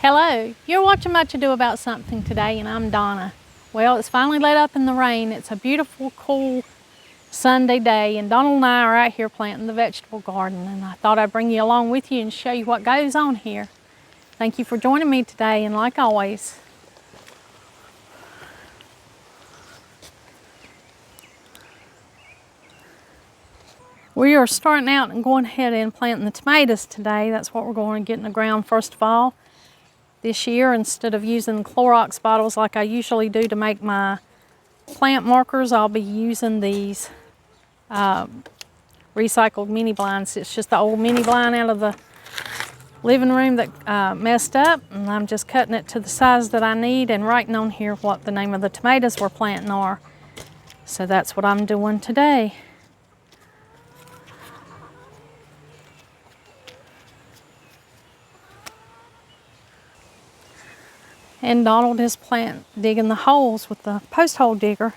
Hello, you're watching Much Ado About Something today, and I'm Donna. Well, it's finally let up in the rain. It's a beautiful, cool Sunday day, and Donald and I are out here planting the vegetable garden, and I thought I'd bring you along with you and show you what goes on here. Thank you for joining me today, and like always, we are starting out and going ahead and planting the tomatoes today. That's what we're going to get in the ground first of all. This year, instead of using Clorox bottles like I usually do to make my plant markers, I'll be using these recycled mini blinds. It's just the old mini blind out of the living room that messed up, and I'm just cutting it to the size that I need and writing on here what the name of the tomatoes we're planting are. So that's what I'm doing today. And Donald is digging the holes with the post hole digger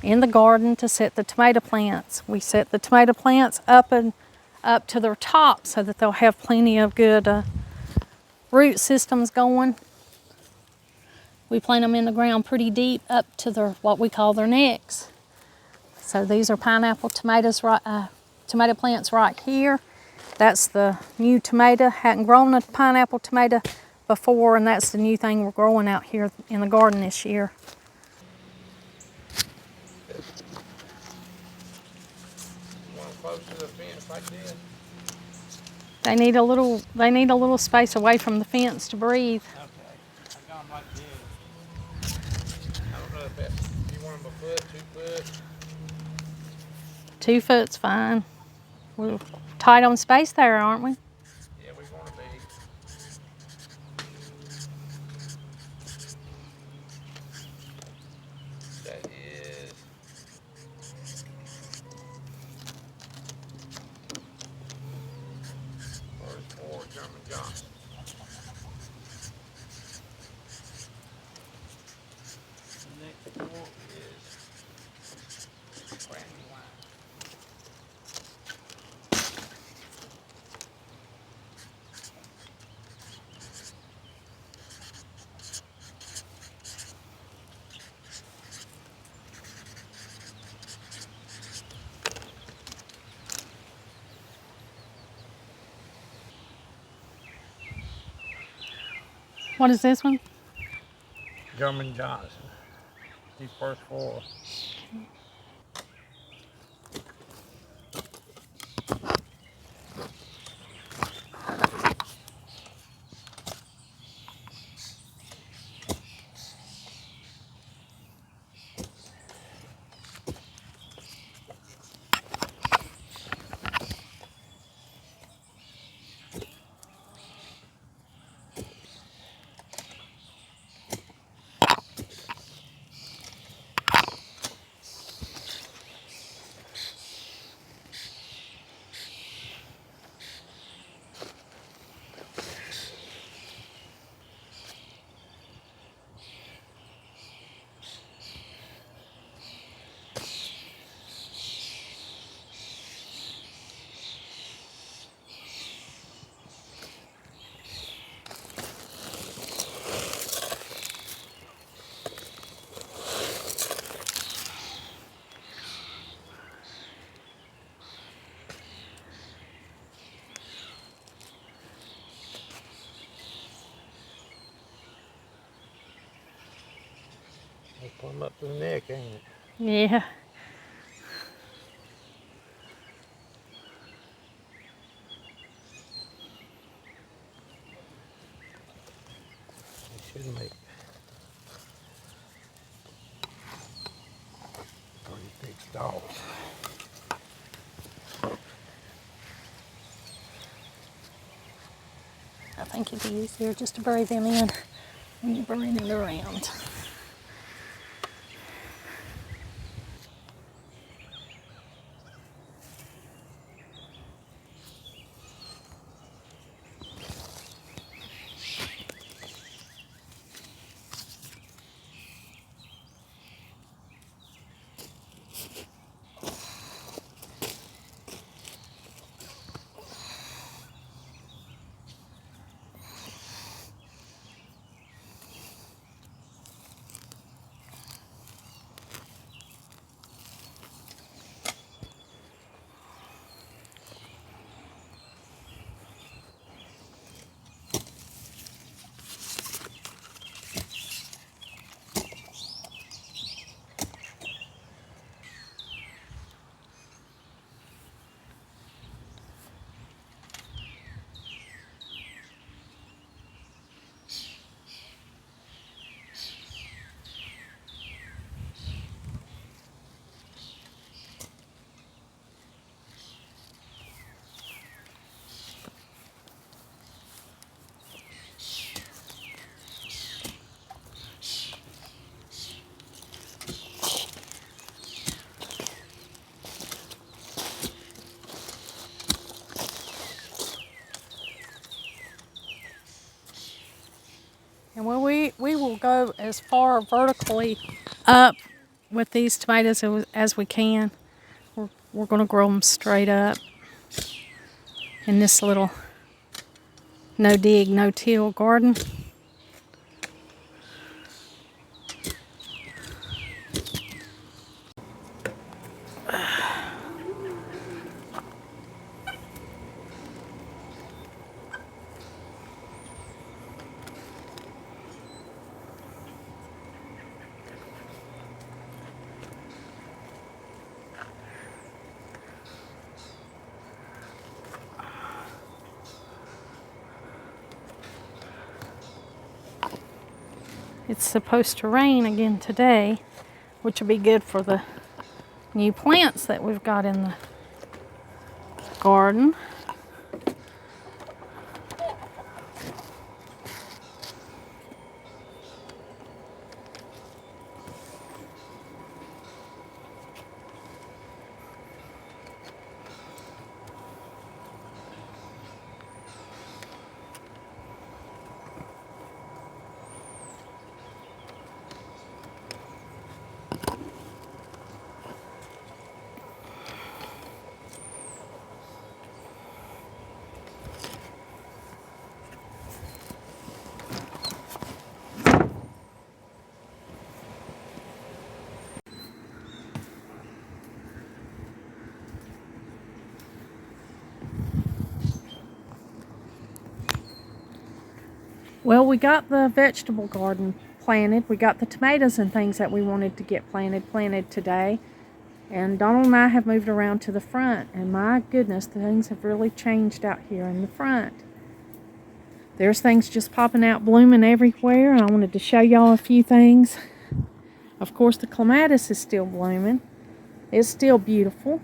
in the garden to set the tomato plants. We set the tomato plants up to their top so that they'll have plenty of good root systems going. We plant them in the ground pretty deep up to what we call their necks. So these are pineapple tomatoes, tomato plants right here. That's the new tomato. Hadn't grown a pineapple tomato before, and that's the new thing we're growing out here in the garden this year. You want them close to the fence like this? They need a little space away from the fence to breathe. Okay. I got them like this. I don't know if you want them a foot, 2 foot. 2 foot's fine. We're tight on space there, aren't we? Yeah, we want to be. That is 44 German Johnson. The next one is Brandywine. What is this one? German Johnson. These first 4. They plumb up to the neck, ain't it? Yeah. They should make pretty thick stalks. I think it'd be easier just to bury them in when you're burying it around. And we will go as far vertically up with these tomatoes as we can. We're going to grow them straight up in this little no dig, no till garden. It's supposed to rain again today, which will be good for the new plants that we've got in the garden. Well, we got the vegetable garden planted. We got the tomatoes and things that we wanted to get planted today. And Donald and I have moved around to the front. And my goodness, things have really changed out here in the front. There's things just popping out, blooming everywhere. I wanted to show y'all a few things. Of course, the clematis is still blooming. It's still beautiful.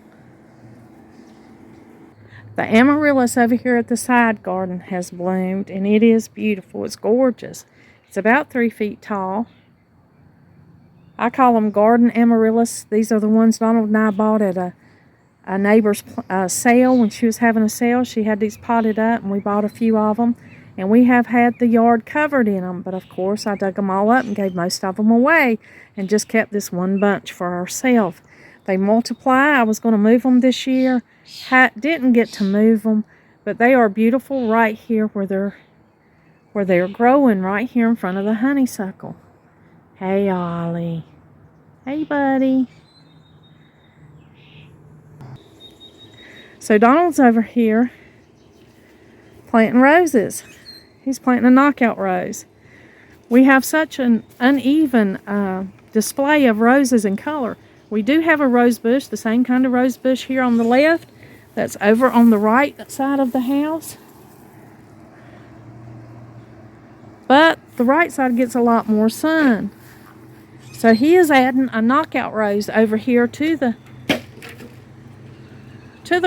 The amaryllis over here at the side garden has bloomed, and it is beautiful. It's gorgeous. It's about 3 feet tall. I call them garden amaryllis. These are the ones Donald and I bought at a neighbor's sale. When she was having a sale, she had these potted up, and we bought a few of them. And we have had the yard covered in them, but of course I dug them all up and gave most of them away and just kept this one bunch for ourselves. They multiply. I was going to move them this year. Didn't get to move them, but they are beautiful right here where they're growing, right here in front of the honeysuckle. Hey, Ollie. Hey, buddy. So Donald's over here planting roses. He's planting a knockout rose. We have such an uneven display of roses in color. We do have a rose bush, the same kind of rose bush here on the left. That's over on the right side of the house. But the right side gets a lot more sun. So he is adding a knockout rose over here to the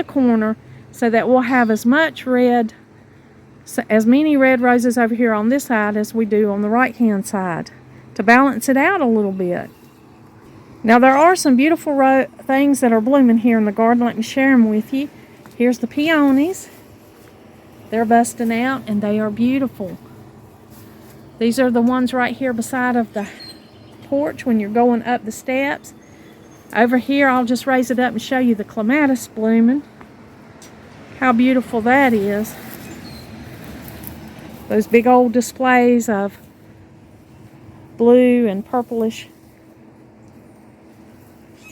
corner so that we'll have as many red roses over here on this side as we do on the right hand side to balance it out a little bit. Now there are some beautiful things that are blooming here in the garden. Let me share them with you. Here's the peonies. They're busting out and they are beautiful. These are the ones right here beside of the porch when you're going up the steps. Over here, I'll just raise it up and show you the clematis blooming. How beautiful that is. Those big old displays of blue and purplish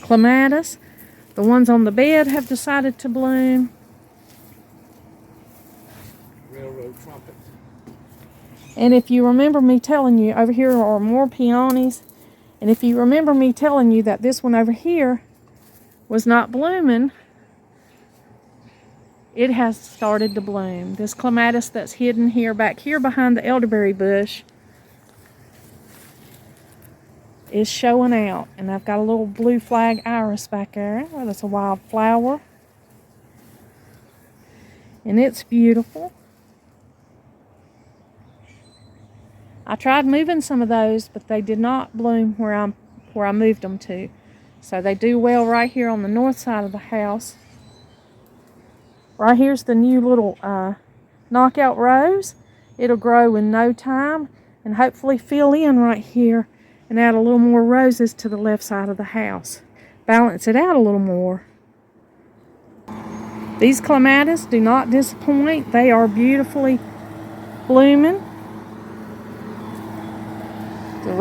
clematis. The ones on the bed have decided to bloom. Railroad trumpets. And if you remember me telling you, over here are more peonies. And if you remember me telling you that this one over here was not blooming, it has started to bloom. This clematis that's hidden here, back here behind the elderberry bush, is showing out. And I've got a little blue flag iris back there. Well, that's a wild flower. And it's beautiful. I tried moving some of those, but they did not bloom where I moved them to. So they do well right here on the north side of the house. Right here's the new little knockout rose. It'll grow in no time. and hopefully fill in right here and add a little more roses to the left side of the house. Balance it out a little more. These clematis do not disappoint. They are beautifully blooming. The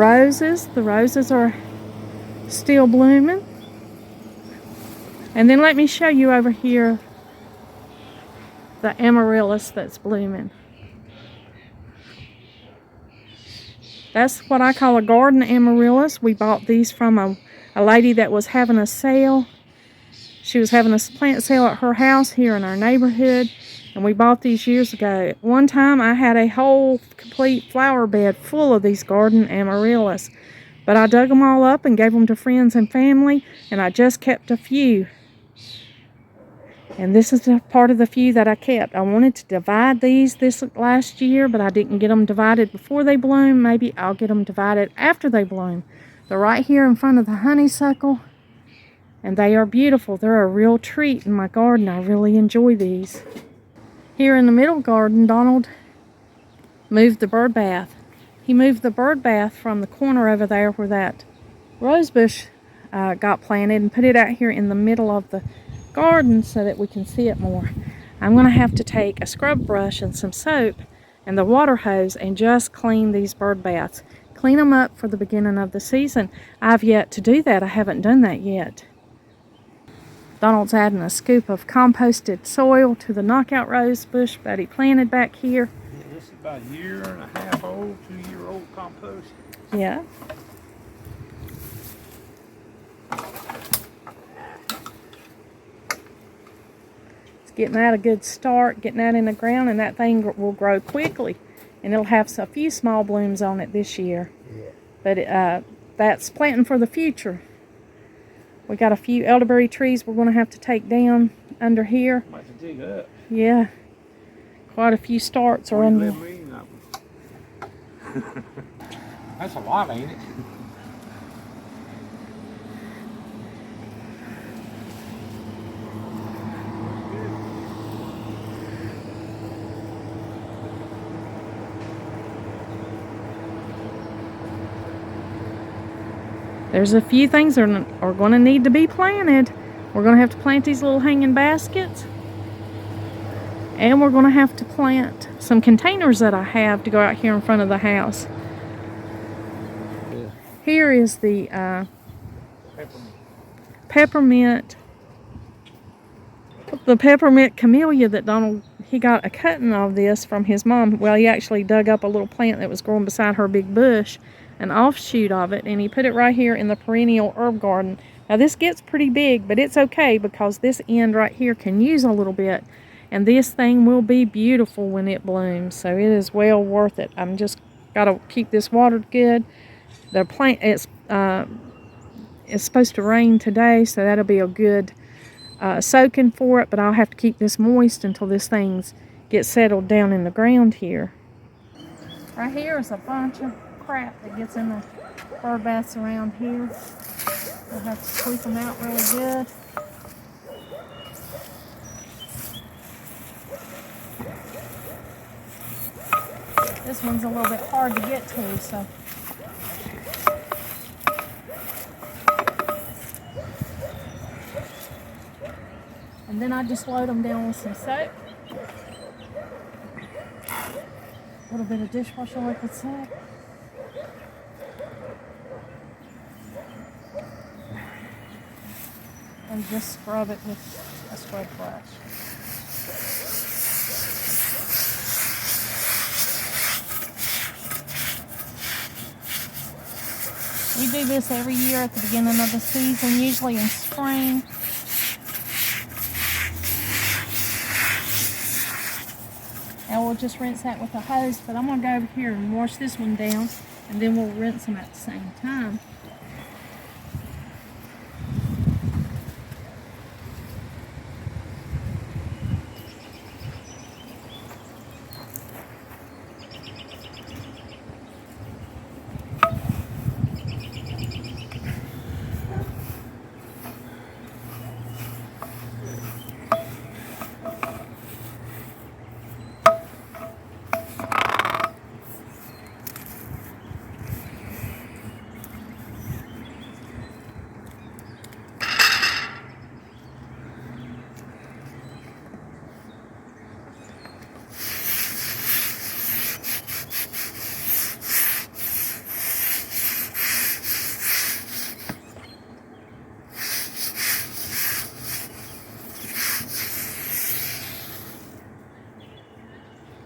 roses are still blooming. And then let me show you over here the amaryllis that's blooming. That's what I call a garden amaryllis. We bought these from a lady that was having a sale. She was having a plant sale at her house here in our neighborhood, and we bought these years ago. One time I had a whole complete flower bed full of these garden amaryllis, but I dug them all up and gave them to friends and family, and I just kept a few. And this is the part of the few that I kept. I wanted to divide these this last year, but I didn't get them divided before they bloom. Maybe I'll get them divided after they bloom. They're right here in front of the honeysuckle, and they are beautiful. They're a real treat in my garden. I really enjoy these. Here in the middle garden, Donald moved the bird bath. He moved the bird bath from the corner over there where that rose bush got planted and put it out here in the middle of the garden so that we can see it more. I'm going to have to take a scrub brush and some soap and the water hose and just clean these bird baths. Clean them up for the beginning of the season. I've yet to do that. I haven't done that yet. Donald's adding a scoop of composted soil to the knockout rose bush that he planted back here. Yeah, this is about a year and a half old, 2-year-old compost. Yeah. Getting that a good start, getting that in the ground, and that thing will grow quickly, and it'll have a few small blooms on it this year. Yeah. But that's planting for the future. We got a few elderberry trees we're going to have to take down under here. Might have to dig up. Yeah, quite a few starts are in there. That's a lot, ain't it? There's a few things that are going to need to be planted. We're going to have to plant these little hanging baskets. And we're going to have to plant some containers that I have to go out here in front of the house. Yeah. Here is the peppermint. The peppermint camellia that Donald, he got a cutting of this from his mom. Well, he actually dug up a little plant that was growing beside her big bush, an offshoot of it, and he put it right here in the perennial herb garden. Now this gets pretty big, but it's okay because this end right here can use a little bit, and this thing will be beautiful when it blooms, so it is well worth it. I'm just got to keep this watered good. The plant, it's supposed to rain today, so that'll be a good soaking for it, but I'll have to keep this moist until this thing gets settled down in the ground here. Right here is a bunch of crap that gets in the bird baths around here. We'll have to sweep them out really good. This one's a little bit hard to get to, so. And then I just load them down with some soap. A little bit of dishwasher liquid soap. And just scrub it with a scrub brush. We do this every year at the beginning of the season, usually in spring. And we'll just rinse that with a hose, but I'm going to go over here and wash this one down, and then we'll rinse them at the same time.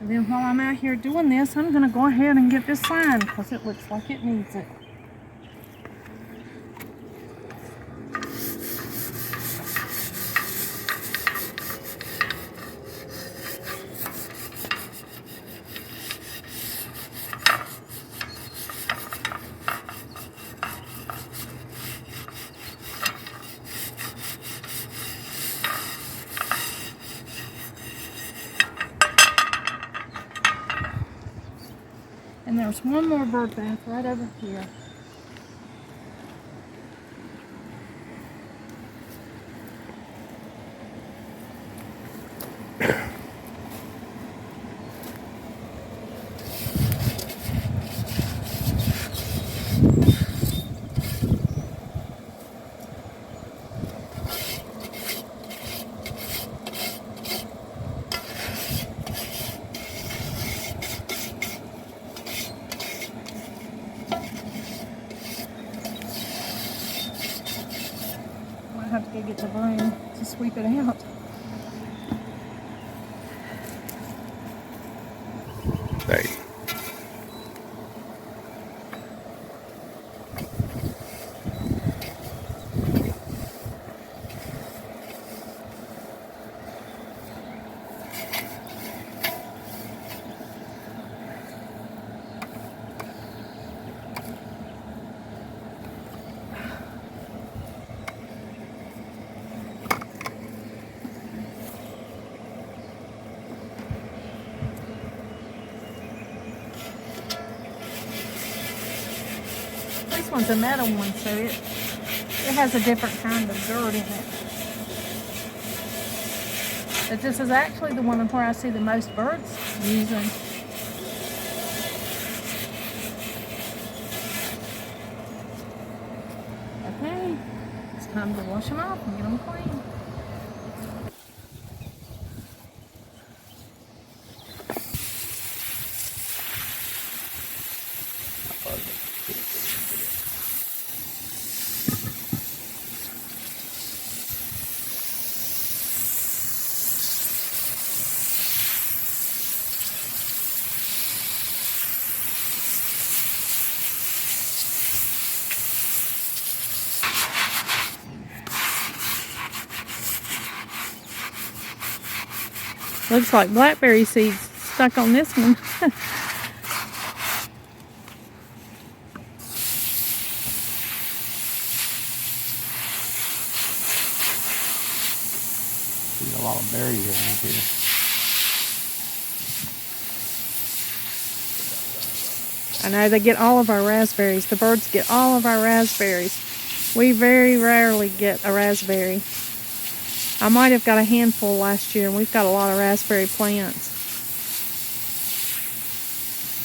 And then while I'm out here doing this, I'm gonna go ahead and get this signed because it looks like it needs it. And there's one more bird bath right over here. Might have to go get the broom to sweep it out. Hey. This one's a metal one, so it has a different kind of dirt in it. But this is actually the one where I see the most birds using. Okay, it's time to wash them off and get them clean. Looks like blackberry seeds stuck on this one. There's a lot of berries around here. I know they get all of our raspberries. The birds get all of our raspberries. We very rarely get a raspberry. I might have got a handful last year, and we've got a lot of raspberry plants.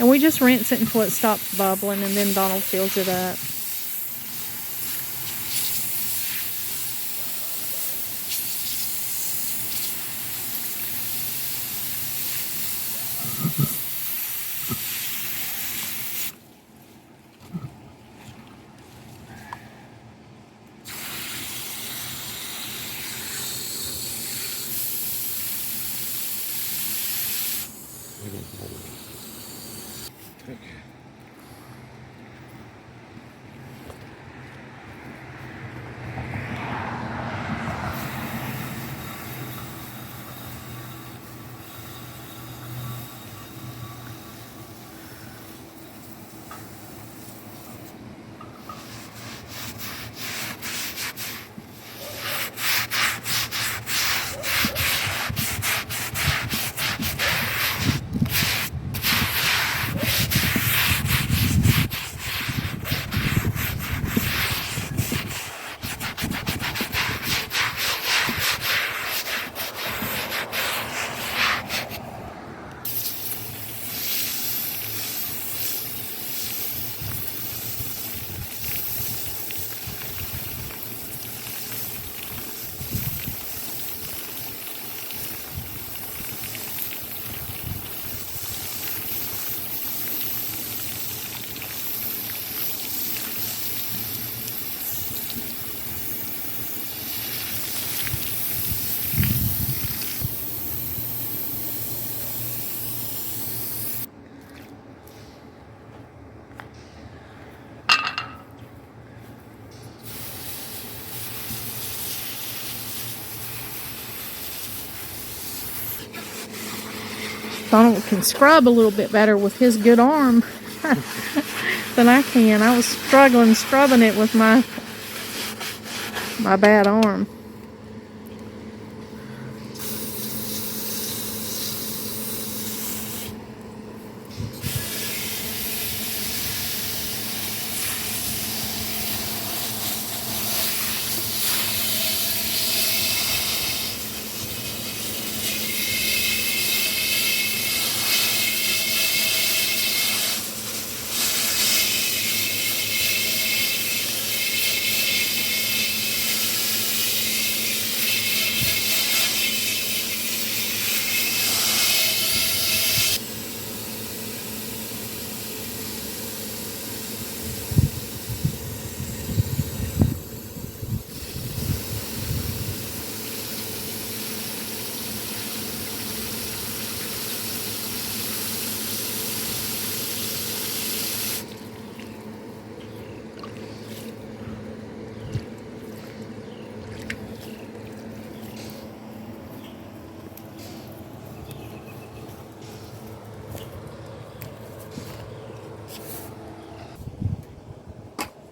And we just rinse it until it stops bubbling, and then Donald fills it up. Donald can scrub a little bit better with his good arm than I can. I was struggling scrubbing it with my bad arm.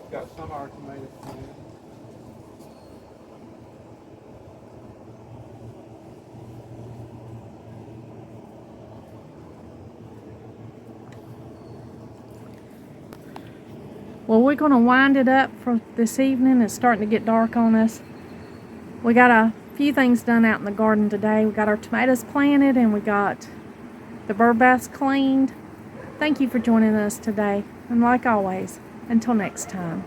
Got some of our tomatoes planted. Well, we're going to wind it up for this evening. It's starting to get dark on us. We got a few things done out in the garden today. We got our tomatoes planted and we got the bird baths cleaned. Thank you for joining us today. And like always, until next time.